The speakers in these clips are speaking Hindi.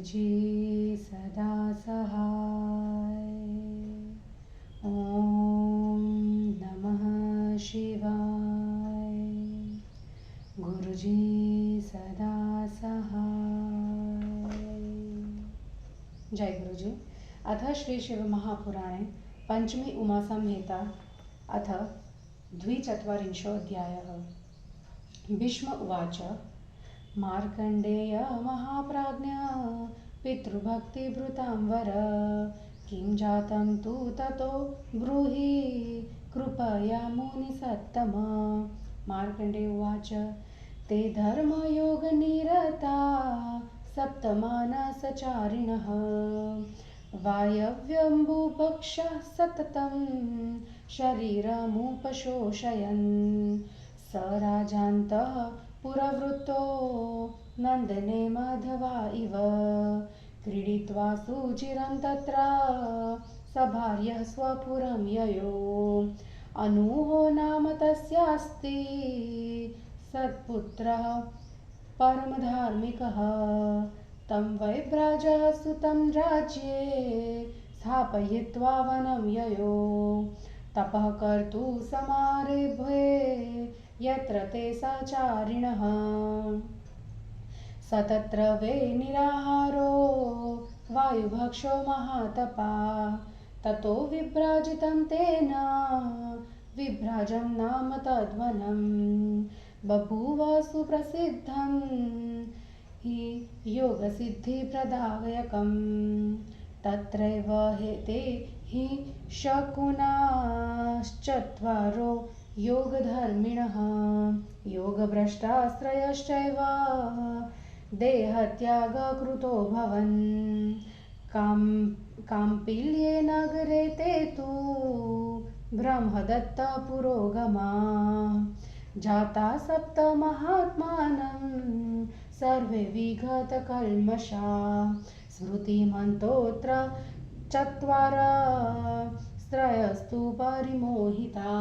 गुरुजी सदा सहाय। ओम नमः शिवाय। गुरुजी सदा सहाय। जय गुरुजी। अथ श्री शिव महापुराणे पंचमी उमा संहिता अथ 24 भीष्म उवाच। मार्कण्डेय महाप्राज्ञ पितृभक्तिभृतां वर किं जातं तु ततो ब्रूहि कृपया मुनिसत्तम। मार्कण्डेय उवाच। ते धर्मयोगनिरता सप्तमानसचारिणः वायव्यम्बुभक्षः सततं शरीरमुपशोषयन् स राजान्तः पुरवृत्तो नन्दने माधवा इव क्रीडित्वा सुचिरं तत्र सभार्यः स्वपुरं ययो। अनूहो नाम तस्यास्ति सत्पुत्रः परमधार्मिकः तं वैव्राजः सुतं राज्ये स्थापयित्वा वनं ययो। तपः कर्तुं समारेभे यत्र ते सचारिणः स तत्र वै निराहारो वायुभक्षो महातपा। ततो विभ्राजितं तेन विभ्राजं नाम तद्वनं बभूव सुप्रसिद्धं हि योगसिद्धिप्रदायकं। तत्रैव हेते हि शकुनाश्चत्वारो योगधर्मिणः योगभ्रष्टास्त्रयश्चैव देहत्यागकृतो भवन्। काम्पिल्ये नगरे ते तु ब्रह्मदत्त पुरोगमा जाता सप्त महात्मानं सर्वे विगतकल्मषा स्मृतिमन्तोऽत्र चत्वारस्त्रयस्तु परिमोहिता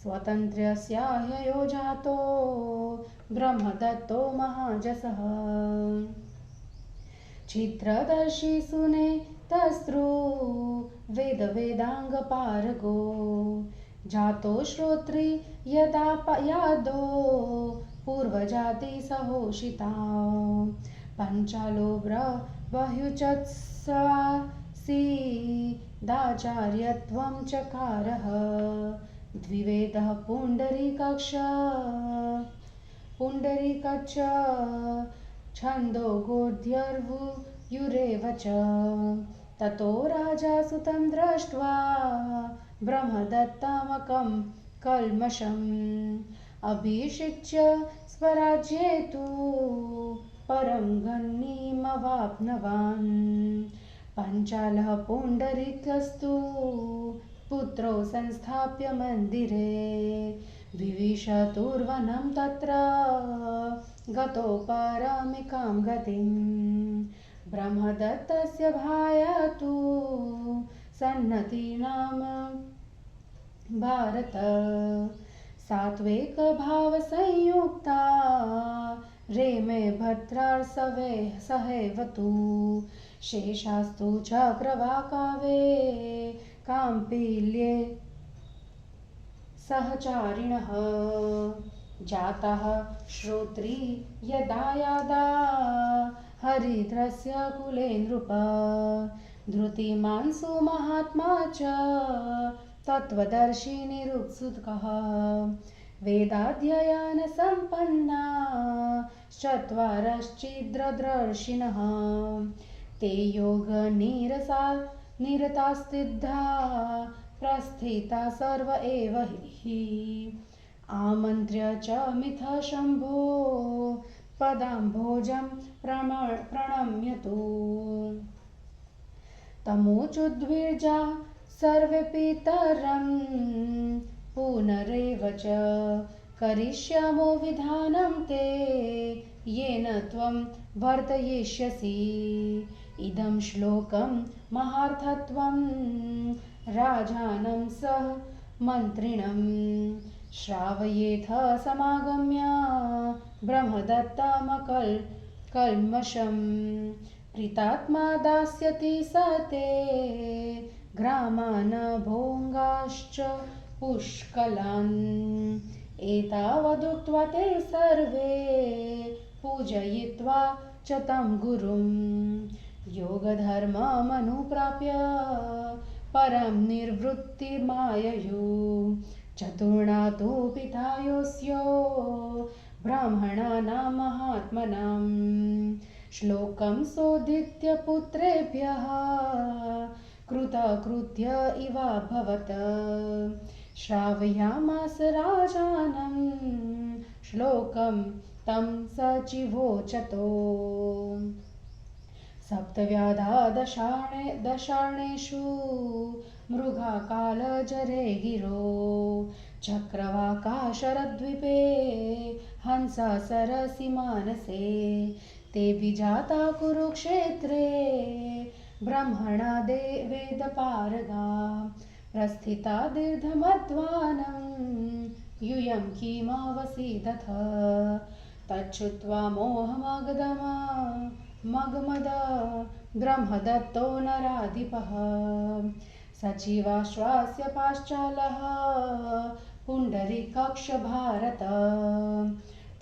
स्वतन्त्रस्य ह्ययो जातो ब्रह्मदत्तो महाजसः। चित्रदर्शी सुनेतस्तृ वेदाङ्गपारगो जातो श्रोत्री यदापयादो पूर्वजाति सहोषिता पञ्चालो बह्युचत्सीदाचार्यत्वं चकारः द्विवेदः पुण्डरीकच्च छन्दो गोध्यर्वयुरेव च। ततो राजा सुतं दृष्ट्वा ब्रह्मदत्तमकं कल्मषम् अभिषिच्य स्वराज्ये तु परं गण्यमवाप्नवान्। पञ्चालः पुण्डरीकस्तु पुत्रो संस्थाप्य मन्दिरे विविशतुर्वनं तत्र गतो परमिकां गतिं। ब्रह्मदत्तस्य भाया तु सन्नति नाम भारत सात्विकभावसंयुक्ता रेमे भद्रार्सवे सहैव तु शेषास्तु चक्रवाकावे काम्पिल्ये सहचारिणः जातः श्रोत्री यदा यदा हरिद्रस्य कुले नृप धृतिमान् सुमहात्मा च तत्त्वदर्शी निरुत्सुकः वेदाध्ययन सम्पन्ना चत्वारश्चिद्रदर्शिनः ते योगनिरतास्तिद्धा प्रस्थिता सर्व एव हि आमन्त्र्य च मिथ शम्भो पदाम्भोजं प्रणम्यतु। तमोचुद्विजा सर्वे पितरं पुनरेव च करिष्यामो विधानं ते येन त्वं वर्तयिष्यसि। इदं श्लोकं महार्थत्वं राजानं सह मन्त्रिणं श्रावयेथ समागम्य ब्रह्मदत्तमकल्मषं प्रीतात्मा दास्यति सते ग्रामान् भोगाश्च पुष्कलान् एतावदुक्त्वा ते सर्वे पूजयित्वा च तं गुरुं योगधर्ममनुप्राप्य परं निर्वृत्तिमाययु चतुर्णा तु पिता योऽस्यो ब्राह्मणानां महात्मनां श्लोकं सोदित्य पुत्रेभ्यः कृतकृत्य इवाभवत् श्रावयामास राजानं श्लोकं तं सचिवोचतो सप्तव्याधा दशार्णेषु मृगाकालजरे गिरो चक्रवाकाशरद्वीपे हंसा सरसि मानसे ते विजाता कुरुक्षेत्रे ब्रह्मणा वेदपारगा प्रस्थिता दीर्घमध्वानं यूयं किमवसीदथ तच्छ्रुत्वा मगमद ब्रह्मदत्तो नराधिपः सचिवाश्वास्य पाश्चालः पुण्डरीकाक्ष भारत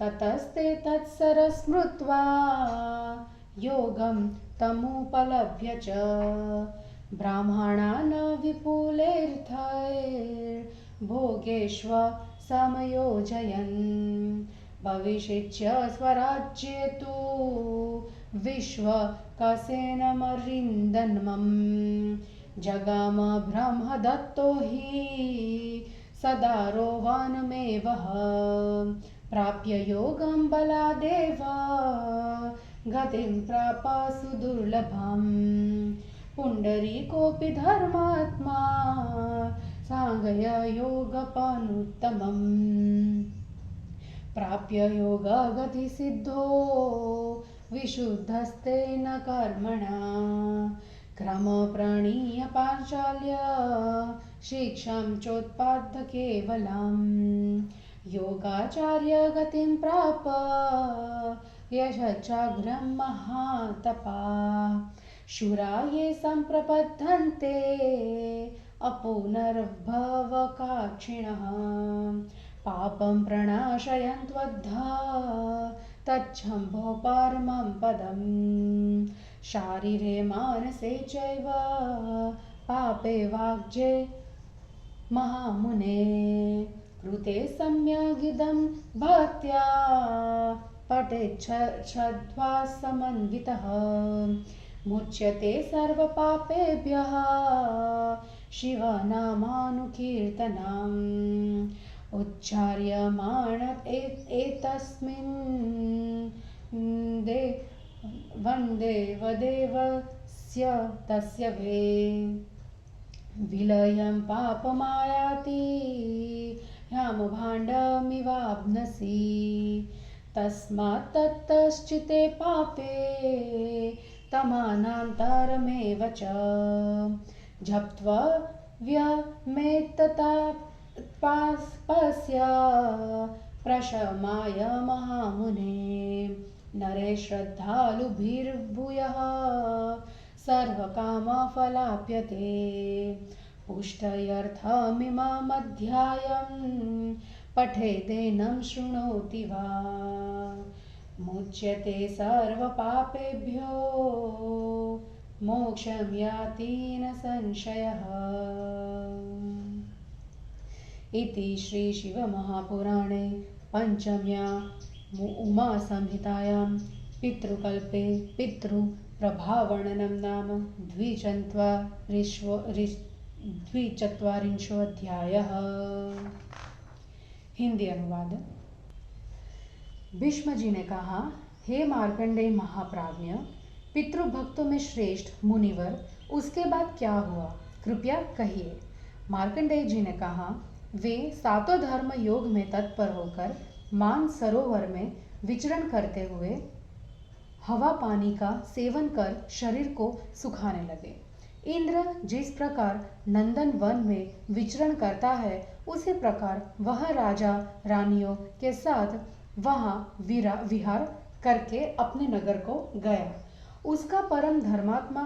ततस्ते तत्सरस्मृत्वा योगं तमुपलभ्य च ब्राह्मणान् विपुलैर्भोगेष्व समयोजयन् भविष्यच्च स्वराज्ये तु विश्वकसेनमरिन्दन्मं जगाम ब्रह्मदत्तो हि सदारो वानमेवः प्राप्य योगं बलादेव गतिं प्राप सुदुर्लभम् पुण्डरीकोऽपि धर्मात्मा साङ्गय योगपानुत्तमम् प्राप्य योगगतिसिद्धो विशुद्धस्तेन कर्मणा क्रमप्रणीय पाञ्चाल्य शिक्षां चोत्पाद्य केवलम् योगाचार्य गतिं प्राप यशश्चाग्रं महातपा शूरा ये सम्प्रपद्यन्ते अपुनर्भवकाक्षिणः पापं प्रणाशयन्त्वद्धा तच्छम्भो परमं पदम् शारीरे मानसे चैव पापे वाग्जे महामुने कृते सम्यगिदं भक्त्या पठेच्छ्रद्ध्वा समन्वितः मुच्यते सर्वपापेभ्यः शिवनामानुकीर्तनम् उच्चार्यमाण एतस्मिन् वन्देवदेवस्य तस्य वे विलयं पापमायाति ह्यामभाण्डमिवाप्नसि तस्मात् ततश्चिते पापे तमानान्तरमेव च जप्त्वा व्यमेतत्पस्य प्रशमाय महामुने नरे श्रद्धालुभिर्भूयः सर्वकामफलाप्यते पुष्टयर्थमिममध्यायं पठेदेनं शृणोति वा मुच्यते सर्वपापेभ्यो मोक्षं याति न संशयः। इति श्री शिवमहापुराणे पंचम्या उमासंहितायां पितृकल्पे पितृप्रभावर्णनं नाम द्विचत्वारिंशोऽध्यायः। हिंदी अनुवाद। भीष्म जी ने कहा, हे मार्कंडेय महाप्राज्ञ, पितृभक्तों में श्रेष्ठ मुनिवर, उसके बाद क्या हुआ, कृपया कहिए। मार्कंडेय जी ने कहा, वे सातों धर्म योग में तत्पर होकर मान सरोवर में विचरण करते हुए हवा पानी का सेवन कर शरीर को सुखाने लगे। इंद्र जिस प्रकार नंदन वन में विचरण करता है, उसी प्रकार वह राजा रानियों के साथ वहां विहार करके अपने नगर को गया उसका परम धर्मात्मा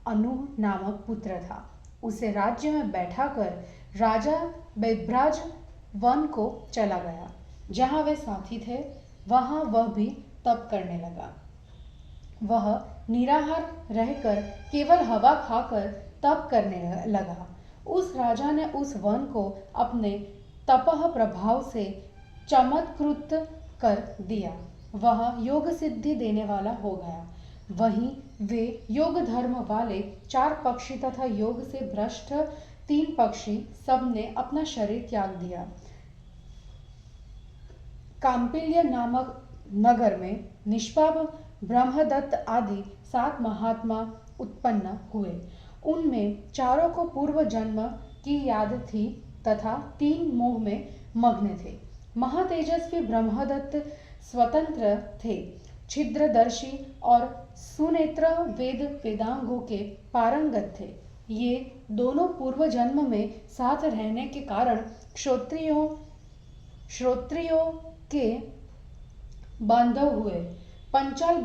अनु नामक पुत्र था। उसे राज्य में बैठाकर राजा बेभ्राज वन को चला गया। जहाँ वे साथी थे वहाँ वह भी तप करने लगा। वह निराहार रहकर केवल हवा खाकर तप करने लगा। उस राजा ने उस वन को अपने तपह प्रभाव से चमत्कृत कर दिया। वह योग सिद्धि देने वाला हो गया। वहीं वे योग धर्म वाले 4 पक्षी तथा योग से भ्रष्ट 3 पक्षी सबने अपना शरीर त्याग दिया। काम्पिल्य नामक नगर में निष्पाप ब्रह्मदत्त आदि 7 महात्मा उत्पन्न हुए। उनमें 4 को पूर्व जन्म की याद थी तथा 3 मोह में मग्न थे। महातेजस्वी ब्रह्मदत्त स्वतंत्र थे, छिद्रदर्शी और सुनेत्र वेदांगों के पारंगत थे। ये दोनों पूर्व जन्म में साथ रहने के कारण श्रोत्रियों के बांधव हुए। पंचाल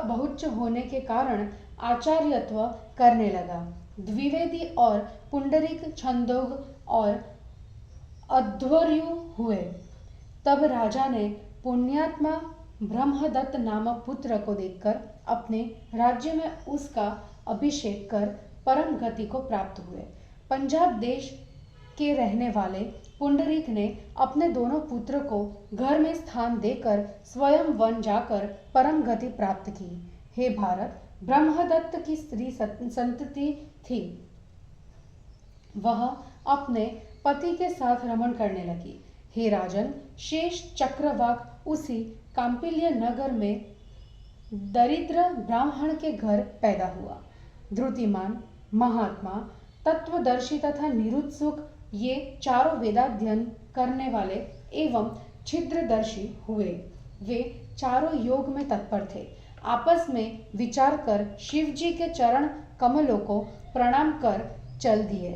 बहुच्च होने के कारण आचार्यत्व करने लगा। द्विवेदी और पुंडरीक छंदोग और अध्वर्यु हुए। तब राजा ने पुण्यात्मा ब्रह्मदत्त नामक पुत्र को देखकर अपने राज्य में उसका अभिषेक कर परम गति को प्राप्त हुए। पंजाब देश के रहने वाले पुंडरीक ने अपने दोनों पुत्र को घर में स्थान देकर स्वयं वन जाकर परम गति प्राप्त की। हे भारत, ब्रह्मदत्त की स्त्री संतति थी। वह अपने पति के साथ रमण करने लगी। हे राजन, शेष चक्रवाक उसी काम्पिल्य नगर में दरिद्र ब्राह्मण के घर पैदा हुआ। धृतिमान, महात्मा, तत्वदर्शी तथा निरुत्सुक ये 4 वेदाध्ययन करने वाले एवं छिद्रदर्शी हुए। वे 4 योग में तत्पर थे। आपस में विचार कर शिव जी के चरण कमलों को प्रणाम कर चल दिए।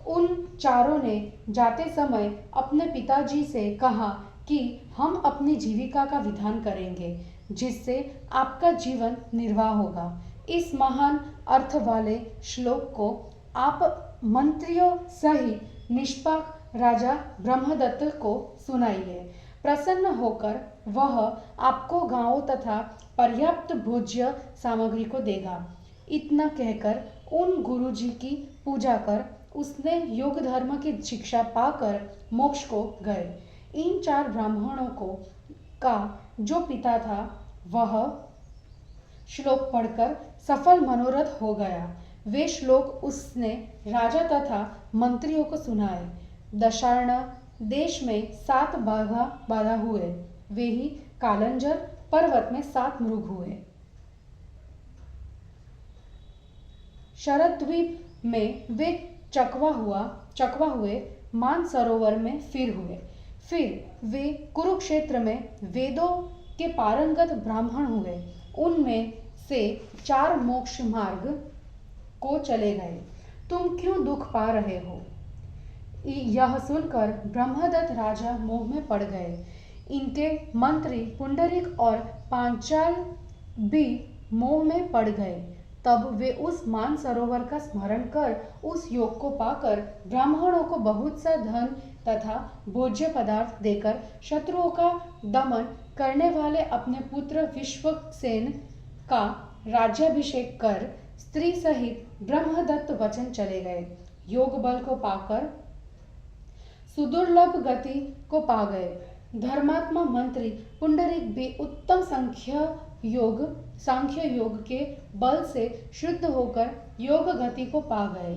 उन 4 ने जाते समय अपने पिताजी से कहा कि हम अपनी जीविका का विधान करेंगे, जिससे आपका जीवन निर्वाह होगा। इस महान अर्थ वाले श्लोक को आप मंत्रियों सहित निष्पाप राजा ब्रह्मदत्त को सुनाइए। प्रसन्न होकर वह आपको गांवों तथा पर्याप्त भोज्य सामग्री को देगा। इतना कहकर उन गुरुजी की पूजा कर उसने योग धर्म की शिक्षा पाकर मोक्ष को गए। इन 4 ब्राह्मणों का जो पिता था वह श्लोक पढ़कर सफल मनोरथ हो गया। वे श्लोक उसने राजा तथा मंत्रियों को सुनाए। दशार्ण देश में 7 बाधा हुए। वे ही कालंजर पर्वत में 7 मृग हुए। शरद्वीप में वे चकवा हुए। मानसरोवर में फिर हुए। फिर वे कुरुक्षेत्र में वेदों के पारंगत ब्राह्मण हुए। उनमें से 4 मोक्ष मार्ग को चले गए। तुम क्यों दुख पा रहे हो? यह सुनकर ब्रह्मदत्त राजा मोह में पड़ गए। इनके मंत्री पुंडरीक और पांचाल भी मोह में पड़ गए। तब वे उस मानसरोवर का स्मरण कर उस योग को पाकर ब्राह्मणों को बहुत सा धन तथा भोज्य पदार्थ देकर शत्रुओं का दमन करने वाले अपने पुत्र विश्वसेन का राज्याभिषेक कर स्त्री सहित ब्रह्मदत्त वचन चले गए। योग बल को पाकर सुदुर्लभ गति को पा गए। धर्मात्मा मंत्री पुंडरीक भी उत्तम सांख्य योग के बल से शुद्ध होकर योग गति को पा गए।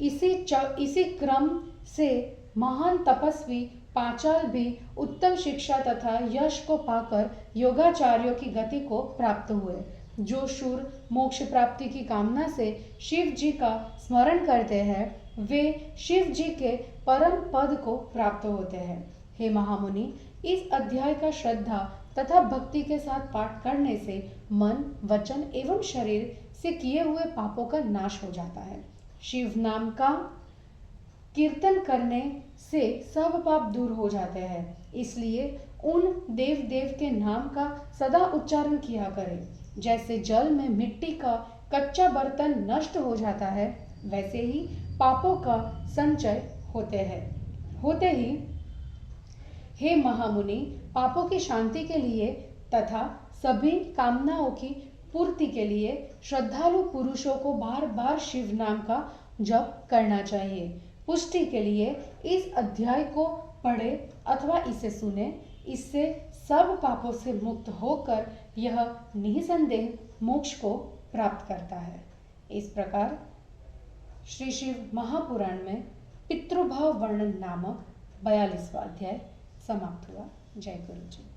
इसी क्रम से महान तपस्वी पांचाल भी उत्तम शिक्षा तथा यश को पाकर योगाचार्यों की गति को प्राप्त हुए। जो शूर मोक्ष प्राप्ति की कामना से शिव जी का स्मरण करते हैं वे शिव जी के परम पद को प्राप्त होते हैं। हे महामुनि, इस अध्याय का श्रद्धा तथा भक्ति के साथ पाठ करने से मन, वचन एवं शरीर से किए हुए पापों का नाश हो जाता है। शिव नाम का कीर्तन करने से सब पाप दूर हो जाते हैं। इसलिए उन देव के नाम का सदा उच्चारण किया करें। जैसे जल में मिट्टी का कच्चा बर्तन नष्ट हो जाता है, वैसे ही पापों का संचय होते ही हे महामुनि, पापों की शांति के लिए तथा सभी कामनाओं की पूर्ति के लिए श्रद्धालु पुरुषों को बार बार शिव नाम का जप करना चाहिए। पुष्टि के लिए इस अध्याय को पढ़े अथवा इसे सुने। इससे सब पापों से मुक्त होकर यह निसंदेह मोक्ष को प्राप्त करता है। इस प्रकार श्री शिव महापुराण में पितृभाव वर्णन नामक 42वां अध्याय समाप्त हुआ। जय गुरु जी।